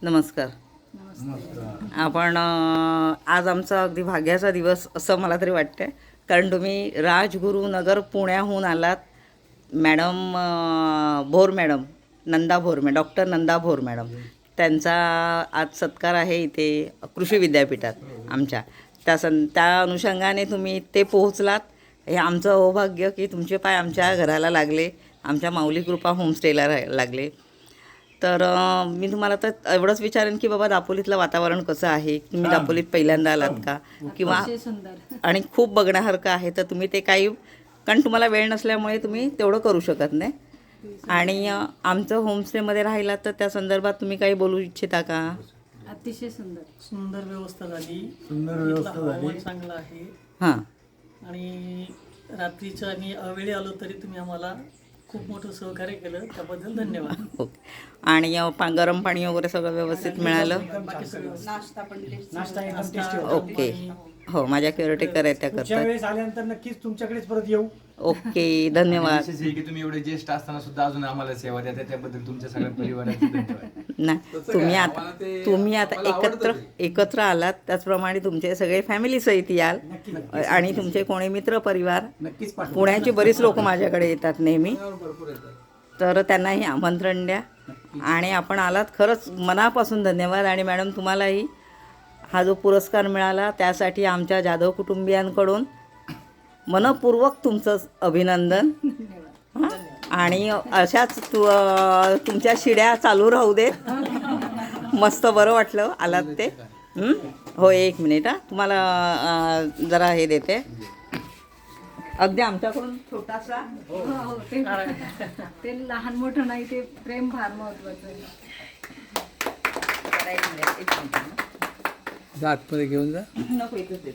नमस्कार. आपण आज आमचा अगदी भाग्याचा दिवस असं मला तरी वाटतं आहे, कारण तुम्ही राजगुरुनगर पुण्याहून आलात. Madam Bhor madam, Nanda Bhor doctor Nanda Bhor madam, त्यांचा आज सत्कार आहे इथे कृषी विद्यापीठात आमच्या. त्या अनुषंगाने तुम्ही इथे पोहोचलात. हे आमचं सौभाग्य की तुमचे पाय आमच्या घराला लागले, आमच्या माऊली कृपा होमस्टेला लागले. तर मी तुम्हाला तर एवढंच विचारेन की बाबा दापोलीतलं वातावरण कसं आहे, तुम्ही दापोलीत पहिल्यांदा आलात का, किंवा आणि खूप बघण्यासारखं आहे तर तुम्ही ते काही, कारण तुम्हाला वेळ नसल्यामुळे तुम्ही तेवढं करू शकत नाही. आणि आमचं होमस्टेमध्ये राहिलात तर त्या संदर्भात तुम्ही काही बोलू इच्छिता का? अतिशय सुंदर व्यवस्था झाली. चांगलं आहे. हां. आणि रात्रीचं आम्ही अवेळी आलो तरी तुम्ही आम्हाला खूप मोठं सहकार्य केलं, त्याबद्दल धन्यवाद. ओके. आणि गरम पाणी वगैरे सगळं व्यवस्थित मिळालं? ओके. हो, माझ्या केअरटेकर आहेत, त्या करतात. वेळेस आल्यानंतर नक्कीच तुमच्याकडेच परत येऊ. ओके, धन्यवाद. विशेष आहे की तुम्ही एवढे ज्येष्ठ असताना सुद्धा अजून आम्हाला सेवा देता, त्याबद्दल तुमच्या सगळ्या परिवाराचे धन्यवाद. नाही, तुम्ही आता एकत्र आलात, त्याचप्रमाणे तुमचे सगळे फॅमिली सहित याल. आणि तुमचे कोणी मित्र परिवार, नक्कीच पुण्याची बरीच लोक माझ्याकडे येतात नेहमी, तर त्यांनाही आमंत्रण द्या. आणि आपण आलात, खरंच मनापासून धन्यवाद. आणि मॅडम, तुम्हालाही हा जो पुरस्कार मिळाला त्यासाठी आमच्या जाधव कुटुंबियांकडून मनपूर्वक तुमचं अभिनंदन. आणि अशाच तुमच्या शिड्या चालू राहू देत. मस्त बरं वाटलं आलात ते. हो, एक मिनिट. तुम्हाला जरा हे देते, अगदी आमच्याकडून छोटासा. ते लहान मोठं नाही, ते प्रेम फार महत्वाचं आहे. आतमध्ये घेऊन जा. नको, इथंच दे.